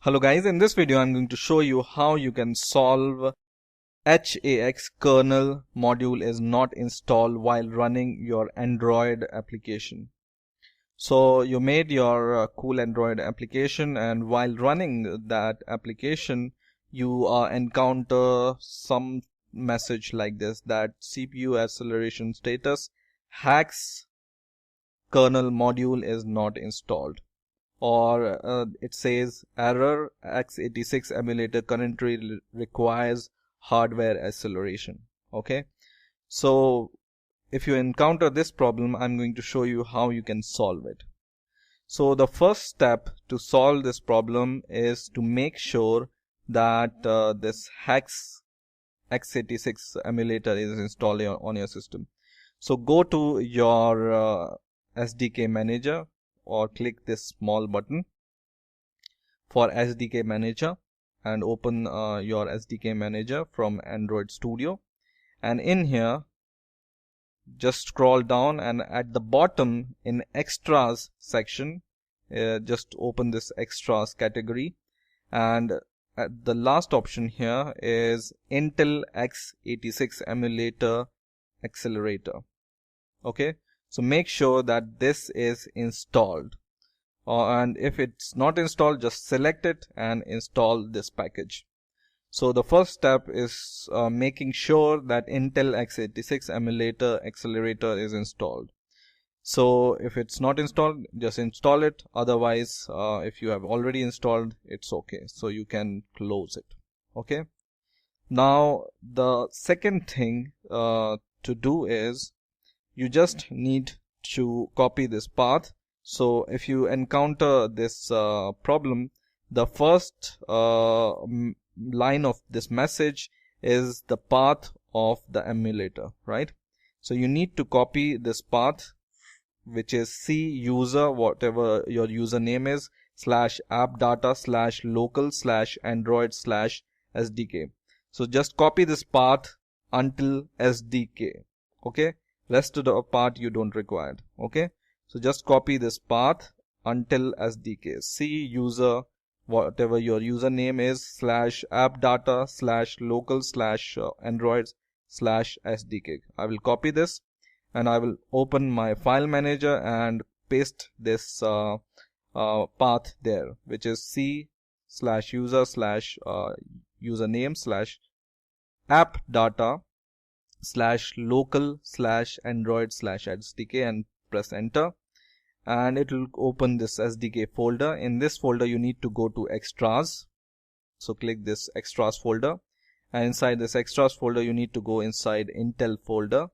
Hello guys, in this video I'm going to show you how you can solve HAX kernel module is not installed while running your Android application. So you made your cool Android application, and while running that application you encounter some message like this, that CPU acceleration status HAX kernel module is not installed. Or it says error x86 emulator currently requires hardware acceleration. Okay, so if you encounter this problem, I'm going to show you how you can solve it. So the first step to solve this problem is to make sure that this HAX x86 emulator is installed on your system. So go to your SDK manager, or click this small button for SDK manager and open your SDK manager from Android Studio, and in here just scroll down, and at the bottom in extras section just open this extras category, and at the last option here is Intel x86 emulator accelerator. Okay, so make sure that this is installed, and if it's not installed, just select it and install this package. So the first step is making sure that Intel x86 emulator accelerator is installed. So if it's not installed, just install it. Otherwise, if you have already installed, it's okay, so you can close it. Okay, now the second thing to do is you just need to copy this path. So if you encounter this problem, the first line of this message is the path of the emulator, right? So you need to copy this path, which is C user, whatever your username is, /app/data/local/android/SDK. So just copy this path until SDK. Okay, rest of the part you don't require. Okay, so just copy this path until SDK. C user, whatever your username is, /app/data/local/android/SDK. I will copy this and I will open my file manager and paste this path there, which is C/user/username/app/data/local/android/SDK, and press enter, and it will open this SDK folder. In this folder you need to go to extras, so click this extras folder, and inside this extras folder you need to go inside Intel folder,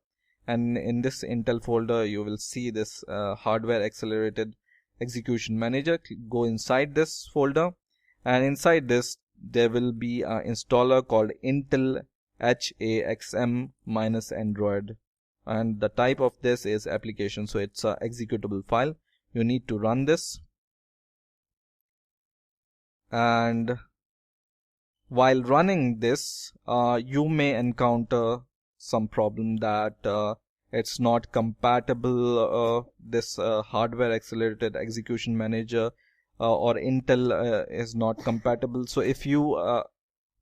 and in this Intel folder you will see this hardware accelerated execution manager. Go inside this folder, and inside this there will be an installer called Intel HAXM-Android, and the type of this is application, so it's a executable file. You need to run this, and while running this you may encounter some problem that it's not compatible, this hardware accelerated execution manager or Intel is not compatible. So if you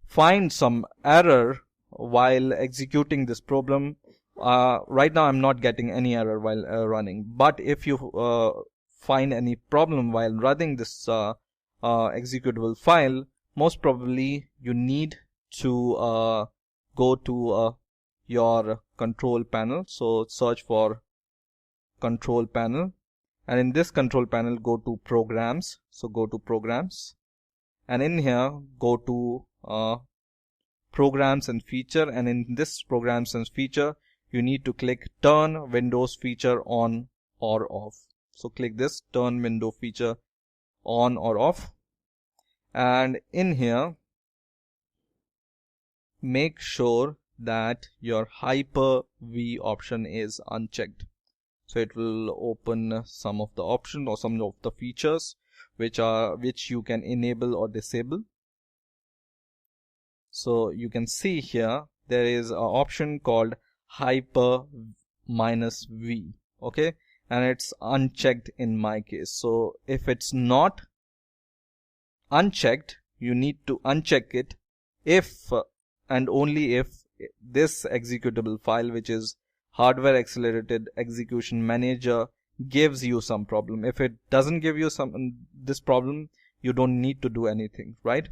find some error while executing this problem, right now I'm not getting any error while running, but if you find any problem while running this executable file, most probably you need to go to your control panel. So search for control panel, and in this control panel go to programs. So go to programs, and in here go to programs and feature, and in this programs and feature you need to click turn Windows feature on or off. So click this turn window feature on or off, and in here make sure that your Hyper-V option is unchecked. So it will open some of the options or some of the features which you can enable or disable. So you can see here there is an option called Hyper-V. Okay, and it's unchecked in my case. So if it's not unchecked, you need to uncheck it if and only if this executable file, which is hardware accelerated execution manager, gives you some problem. If it doesn't give you this problem, you don't need to do anything, right?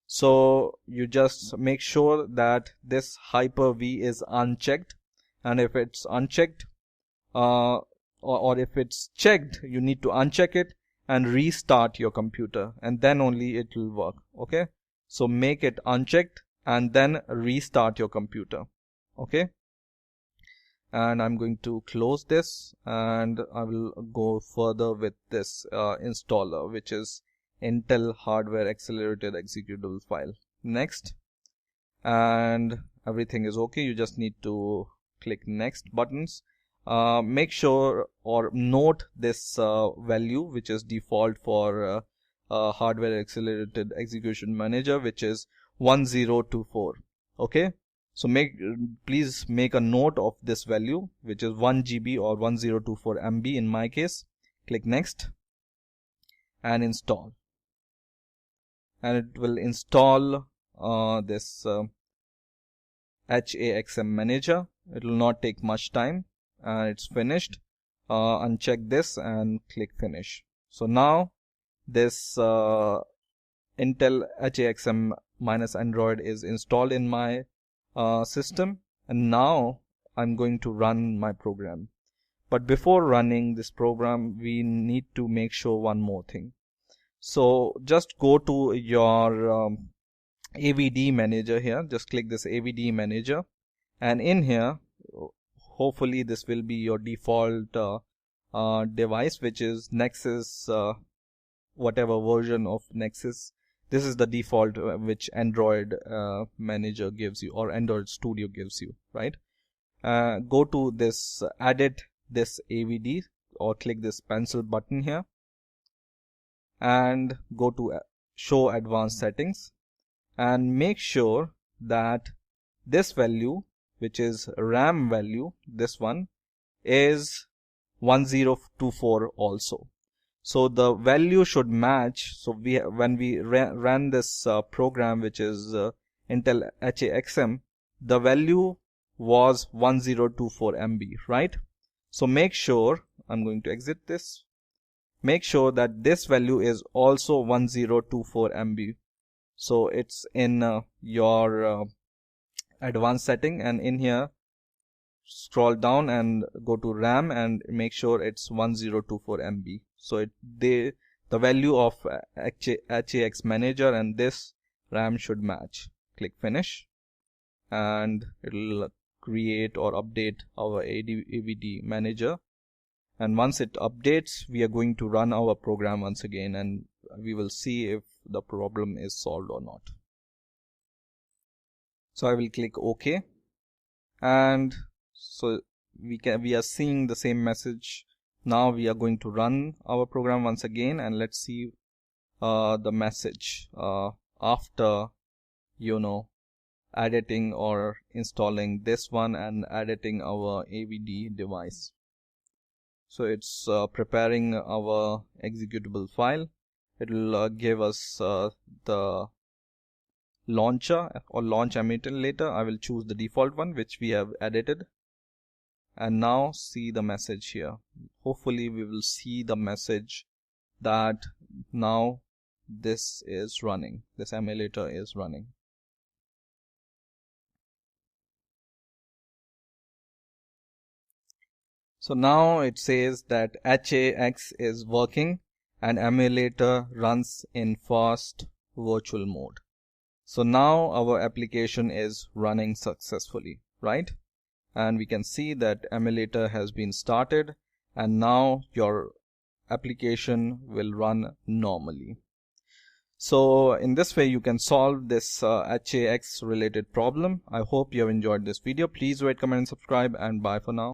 So you just make sure that this Hyper-V is unchecked, and if it's unchecked or if it's checked, you need to uncheck it and restart your computer, and then only it will work. Okay, so make it unchecked and then restart your computer. Okay, and I'm going to close this, and I will go further with this installer, which is Intel hardware accelerated executable file. Next, and everything is okay. You just need to click next buttons. Make sure or note this value, which is default for hardware accelerated execution manager, which is 1024. Okay, so please make a note of this value, which is 1 GB or 1024 MB in my case. Click next and install, and it will install this HAXM manager. It will not take much time, and it's finished. Uncheck this and click finish. So now this Intel HAXM minus Android is installed in my system, and now I'm going to run my program. But before running this program, we need to make sure one more thing. So just go to your AVD manager here. Just click this AVD manager, and in here, hopefully this will be your default device, which is Nexus, whatever version of Nexus. This is the default which Android manager gives you, or Android Studio gives you, right? Go to this edit this AVD, or click this pencil button here, and go to show advanced settings, and make sure that this value, which is RAM value, this one is 1024 also. So the value should match. So when we ran this program, which is Intel HAXM, the value was 1024 MB, right? So make sure, I'm going to exit this, make sure that this value is also 1024 MB. So it's in your advanced setting, and in here scroll down and go to RAM and make sure it's 1024 MB. So the value of HAX manager and this RAM should match. Click finish, and it'll create or update our AVD manager. And once it updates, we are going to run our program once again, and we will see if the problem is solved or not. So I will click OK, and so we are seeing the same message. Now we are going to run our program once again, and let's see the message after editing or installing this one and editing our AVD device. So it's preparing our executable file. It will give us the launcher or launch emulator. I will choose the default one which we have edited, and now see the message here. Hopefully we will see the message that now this is running, this emulator is running. So now it says that HAX is working and emulator runs in fast virtual mode. So now our application is running successfully, right? And we can see that emulator has been started, and now your application will run normally. So in this way you can solve this HAX related problem. I hope you have enjoyed this video. Please rate, comment and subscribe, and bye for now.